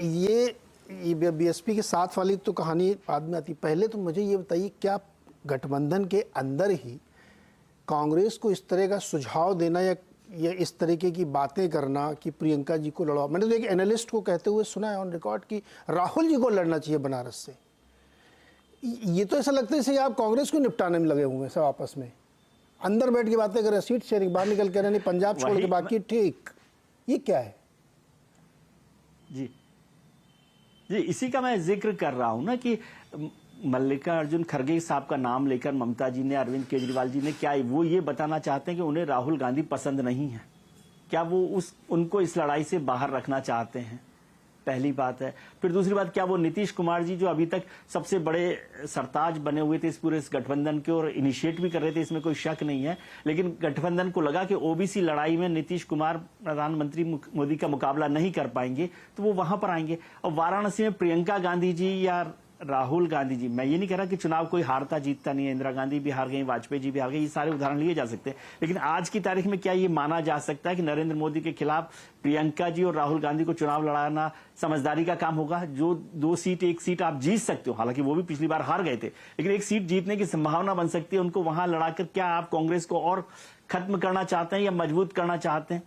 ये बीएसपी के साथ वाली तो कहानी बाद में आती। पहले तो मुझे ये बताइए, क्या गठबंधन के अंदर ही कांग्रेस को इस तरह का सुझाव देना या इस तरीके की बातें करना कि प्रियंका जी को लड़ाओ? मैंने तो एक एनालिस्ट को कहते हुए सुना है ऑन रिकॉर्ड कि राहुल जी को लड़ना चाहिए बनारस से। ये तो ऐसा लगता है जैसे आप कांग्रेस को निपटाने में लगे हुए हैं सब आपस में, अंदर बैठ के बातें कर रहे हैं, सीट शेयरिंग, बाहर निकल के नहीं पंजाब छोड़ के बाकी ठीक। ये क्या है? जी जी, इसी का मैं जिक्र कर रहा हूं ना कि मल्लिकार्जुन खड़गे साहब का नाम लेकर ममता जी ने, अरविंद केजरीवाल जी ने, क्या वो ये बताना चाहते हैं कि उन्हें राहुल गांधी पसंद नहीं है? क्या वो उनको इस लड़ाई से बाहर रखना चाहते हैं? पहली बात है। फिर दूसरी बात, क्या वो नीतीश कुमार जी जो अभी तक सबसे बड़े सरताज बने हुए थे इस गठबंधन के और इनिशिएट भी कर रहे थे, इसमें कोई शक नहीं है, लेकिन गठबंधन को लगा कि ओबीसी लड़ाई में नीतीश कुमार प्रधानमंत्री मोदी का मुकाबला नहीं कर पाएंगे तो वो वहां पर आएंगे। और वाराणसी में प्रियंका गांधी जी या राहुल गांधी जी, मैं ये नहीं कह रहा कि चुनाव कोई हारता जीतता नहीं है, इंदिरा गांधी भी हार गई, वाजपेयी जी भी हार गए, ये सारे उदाहरण लिए जा सकते हैं, लेकिन आज की तारीख में क्या ये माना जा सकता है कि नरेंद्र मोदी के खिलाफ प्रियंका जी और राहुल गांधी को चुनाव लड़ाना समझदारी का काम होगा? जो 2 सीट 1 सीट आप जीत सकते हो, हालांकि वो भी पिछली बार हार गए थे, लेकिन 1 सीट जीतने की संभावना बन सकती है, उनको वहां लड़ाकर क्या आप कांग्रेस को और खत्म करना चाहते हैं या मजबूत करना चाहते हैं?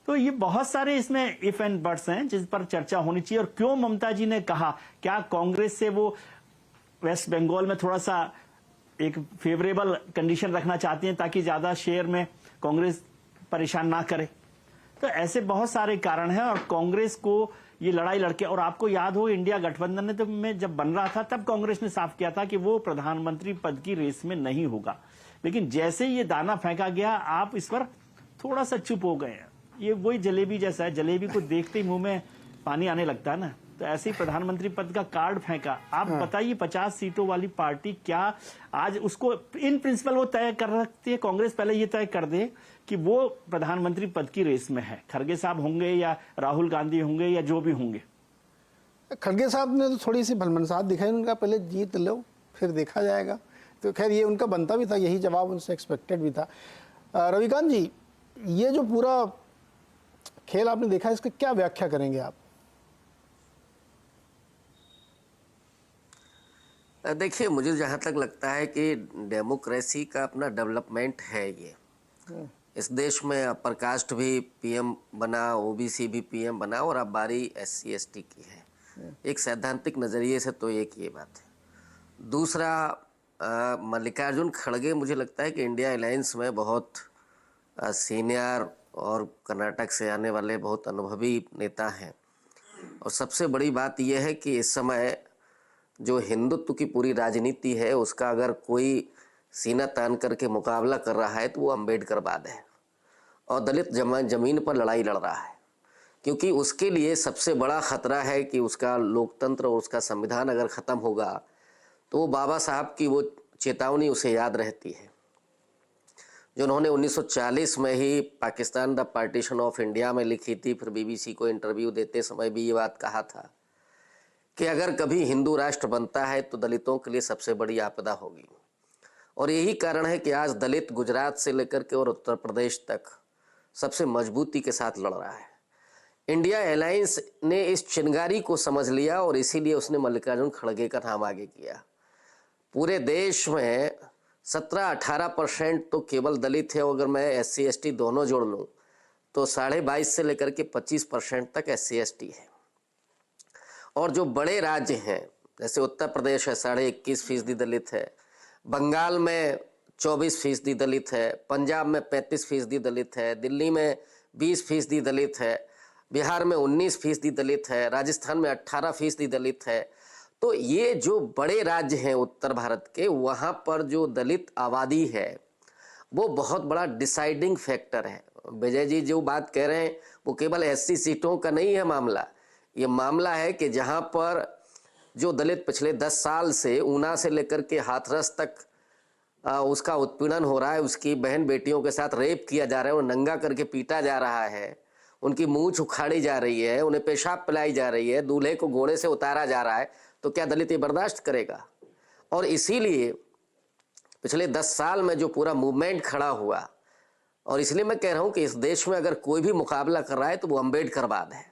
तो ये बहुत सारे इसमें इफ एंड बट्स हैं जिस पर चर्चा होनी चाहिए। और क्यों ममता जी ने कहा, क्या कांग्रेस से वो वेस्ट बंगाल में थोड़ा सा एक फेवरेबल कंडीशन रखना चाहती हैं ताकि ज्यादा शेयर में कांग्रेस परेशान ना करे? तो ऐसे बहुत सारे कारण हैं और कांग्रेस को ये लड़ाई लड़के, और आपको याद हो इंडिया गठबंधन ने तो में जब बन रहा था तब कांग्रेस ने साफ किया था कि वो प्रधानमंत्री पद की रेस में नहीं होगा, लेकिन जैसे ये दाना फेंका गया आप इस पर थोड़ा सा चुप हो गए। ये वही जलेबी जैसा है, जलेबी को देखते ही मुंह में पानी आने लगता है ना, तो ऐसे ही प्रधानमंत्री पद का कार्ड फेंका। आप बताइए 50 सीटों वाली पार्टी क्या आज उसको इन प्रिंसिपल वो तय कर रखती है? कांग्रेस पहले ये तय कर दे कि वो प्रधानमंत्री पद की रेस में है, खड़गे साहब होंगे या राहुल गांधी होंगे या जो भी होंगे। खड़गे साहब ने तो थोड़ी सी भलमनसाहत दिखाई, उनका पहले जीत लो फिर देखा जाएगा। तो खैर ये उनका बनता भी था, यही जवाब उनसे एक्सपेक्टेड भी था। रविकांत जी, ये जो पूरा खेल आपने देखा, इसका क्या व्याख्या करेंगे आप? देखिए, मुझे जहाँ तक लगता है कि डेमोक्रेसी का अपना डेवलपमेंट है ये। इस देश में अपर कास्ट भी पीएम बना, ओबीसी भी पीएम बना, और अब बारी एससी एसटी की है। एक सैद्धांतिक नज़रिए से तो एक ये बात है। दूसरा, मल्लिकार्जुन खड़गे मुझे लगता है कि इंडिया अलायंस में बहुत सीनियर और कर्नाटक से आने वाले बहुत अनुभवी नेता हैं। और सबसे बड़ी बात यह है कि इस समय जो हिंदुत्व की पूरी राजनीति है उसका अगर कोई सीना तान करके मुकाबला कर रहा है तो वो अम्बेडकरवाद है, और दलित जमीन पर लड़ाई लड़ रहा है, क्योंकि उसके लिए सबसे बड़ा खतरा है कि उसका लोकतंत्र और उसका संविधान अगर ख़त्म होगा तो वो बाबा साहब की वो चेतावनी उसे याद रहती है जो उन्होंने 1940 में ही Pakistan the partition of India में लिखी थी। फिर बीबीसी को इंटरव्यू देते समय भी ये बात कहा था कि अगर कभी हिंदू राष्ट्र बनता है तो दलितों के लिए सबसे बड़ी आपदा होगी। और यही कारण है कि आज दलित गुजरात से लेकर के और उत्तर प्रदेश तक सबसे मजबूती के साथ लड़ रहा है। इंडिया अलायंस ने इस चिंगारी को समझ लिया और इसीलिए उसने मल्लिकार्जुन खड़गे का नाम आगे किया। पूरे देश में 17-18% तो केवल दलित है, और अगर मैं SC ST दोनों जोड़ लूँ तो 22.5 से लेकर के 25% तक SC ST है। और जो बड़े राज्य हैं जैसे उत्तर प्रदेश है 21.5% दलित है, बंगाल में 24% दलित है, पंजाब में 35% दलित है, दिल्ली में 20% दलित है, बिहार में 19% दलित है, राजस्थान में 18% दलित है। तो ये जो बड़े राज्य हैं उत्तर भारत के, वहाँ पर जो दलित आबादी है वो बहुत बड़ा डिसाइडिंग फैक्टर है। विजय जी जो बात कह रहे हैं वो केवल SC सीटों का नहीं है मामला, ये मामला है कि जहाँ पर जो दलित पिछले 10 साल से ऊना से लेकर के हाथरस तक उसका उत्पीड़न हो रहा है, उसकी बहन बेटियों के साथ रेप किया जा रहा है, उन्हें नंगा करके पीटा जा रहा है, उनकी मूंछ उखाड़ी जा रही है, उन्हें पेशाब पिलाई जा रही है, दूल्हे को घोड़े से उतारा जा रहा है, तो क्या दलित ये बर्दाश्त करेगा? और इसीलिए पिछले 10 साल में जो पूरा मूवमेंट खड़ा हुआ, और इसलिए मैं कह रहा हूँ कि इस देश में अगर कोई भी मुकाबला कर रहा है तो वो अम्बेडकरवाद है।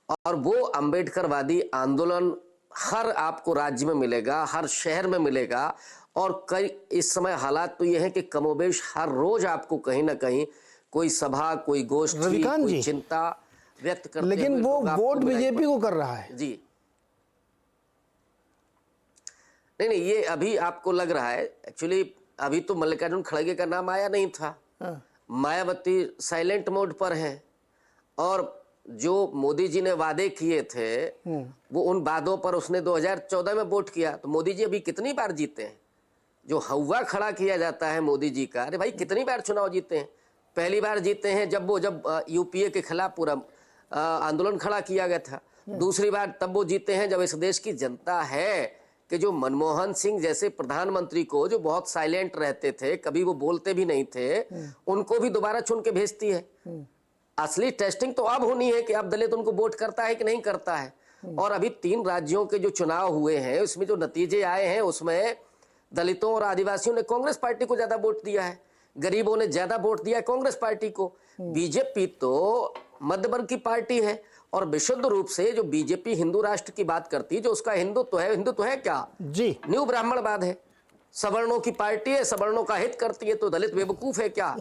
और वो अंबेडकरवादी आंदोलन हर आपको राज्य में मिलेगा, हर शहर में मिलेगा। और कई इस समय हालात तो ये है कि कमोबेश हर रोज आपको कहीं ना कहीं कोई सभा, कोई गोष्ठी, रविकांत कोई जी, चिंता व्यक्त करते लेकिन हुए वो लोग आपको वोट मिलेंगे। बीजेपी को कर रहा है। जी, नहीं, ये अभी आपको लग रहा है। एक्चुअली अभी तो मल्लिकार्जुन खड़गे का नाम आया नहीं था। हाँ। मायावती साइलेंट मोड पर है, और जो मोदी जी ने वादे किए थे वो उन वादों पर उसने 2014 में वोट किया। तो मोदी जी अभी कितनी बार जीते हैं? जो हवा खड़ा किया जाता है मोदी जी का, अरे भाई कितनी बार चुनाव जीते हैं? पहली बार जीते हैं जब यूपीए के खिलाफ पूरा आंदोलन खड़ा किया गया था। दूसरी बार तब वो जीते हैं जब इस देश की जनता है कि जो मनमोहन सिंह जैसे प्रधानमंत्री को, जो बहुत साइलेंट रहते थे, कभी वो बोलते भी नहीं थे, उनको भी दोबारा चुन के भेजती है। असली टेस्टिंग तो अब होनी है कि अब दलित उनको वोट करता है कि नहीं करता है। और अभी 3 राज्यों के जो चुनाव हुए हैं उसमें जो नतीजे आए हैं उसमें दलितों और आदिवासियों ने कांग्रेस पार्टी को ज्यादा वोट दिया है, गरीबों ने ज्यादा वोट दिया है कांग्रेस पार्टी को। बीजेपी तो मध्य वर्ग की पार्टी है, और विशुद्ध रूप से जो बीजेपी हिंदू राष्ट्र की बात करती है, जो उसका हिंदुत्व है क्या? जी, न्यू ब्राह्मणवाद है, सवर्णों की पार्टी है, सवर्णों का हित करती है। तो दलित बेवकूफ है क्या?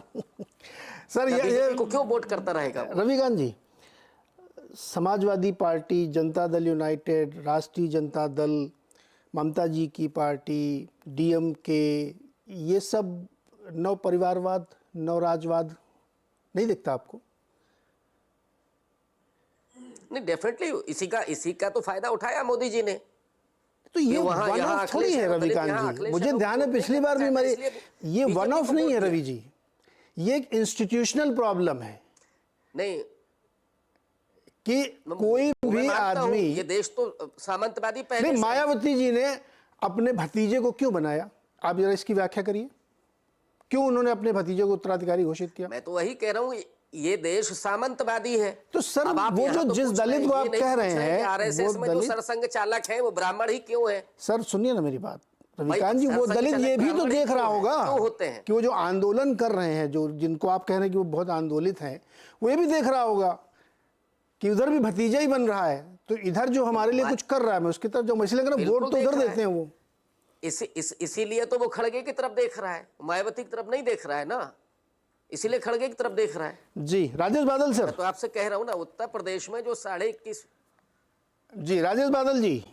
सर ये बीजेपी को क्यों वोट करता रहेगा? रविकांत जी, समाजवादी पार्टी, जनता दल यूनाइटेड, राष्ट्रीय जनता दल, ममता जी की पार्टी, डीएमके, ये सब नव परिवारवाद, नव राजवाद नहीं दिखता आपको? नहीं, डेफिनेटली इसी का तो फायदा उठाया मोदी जी ने। तो ये वहाँ- वन यहाँ ऑफ थोड़ी अखिलेश है है, दलित यहाँ रविकांत जी, अखिलेश मुझे है, लोग ध्यान है वोट पिछली नहीं बार भी करते हैं, हमारे, इसलिए ये वन बीजेपी ऑफ को नहीं वोट है दिया। रवि जी, ये एक इंस्टीट्यूशनल प्रॉब्लम है नहीं, कि कोई मैं भी मानता हूँ, आदमी, ये देश तो सामंतवादी पहले नहीं, से है। मायावती जी ने अपने भतीजे को क्यों बनाया? आप जरा इसकी व्याख्या करिए, क्यों उन्होंने अपने भतीजे को उत्तराधिकारी घोषित किया? मैं तो वही कह रहा हूँ, ये देश सामंतवादी है। तो सर, अब आप वो यहाँ जो तो जिस पूछ दलित रहे को हैं, आप ये नहीं कह पूछ रहे हैं, कि आरएसएस वो में जो दलित, सरसंघ चालक है वो ब्राह्मण ही क्यों है? सर सुनिए ना मेरी बात रविकांत जी, वो सरसंघ दलित चालक ये भी तो ब्राह्मण ही देख रहा क्यों है? होगा क्यों होते हैं? कि वो जो आंदोलन कर रहे हैं, जो जिनको आप कह रहे हैं कि वो बहुत आंदोलित हैं, वो ये भी देख रहा होगा कि उधर भी भतीजा ही बन रहा है, तो इधर जो हमारे लिए कुछ कर रहा है मैं उसकी तरफ, जो मछली लग रहा है, बिल्कुल वोट तो देख उधर रहा देते हैं वो। इसीलिए तो वो खड़गे की तरफ देख रहा है, मायावती की तरफ नहीं देख रहा है ना, इसीलिए खड़गे की तरफ देख रहा है। जी राजेश बादल सर। मैं तो आपसे कह रहा हूं ना, उत्तर प्रदेश में जो 21.5, जी राजेश बादल जी,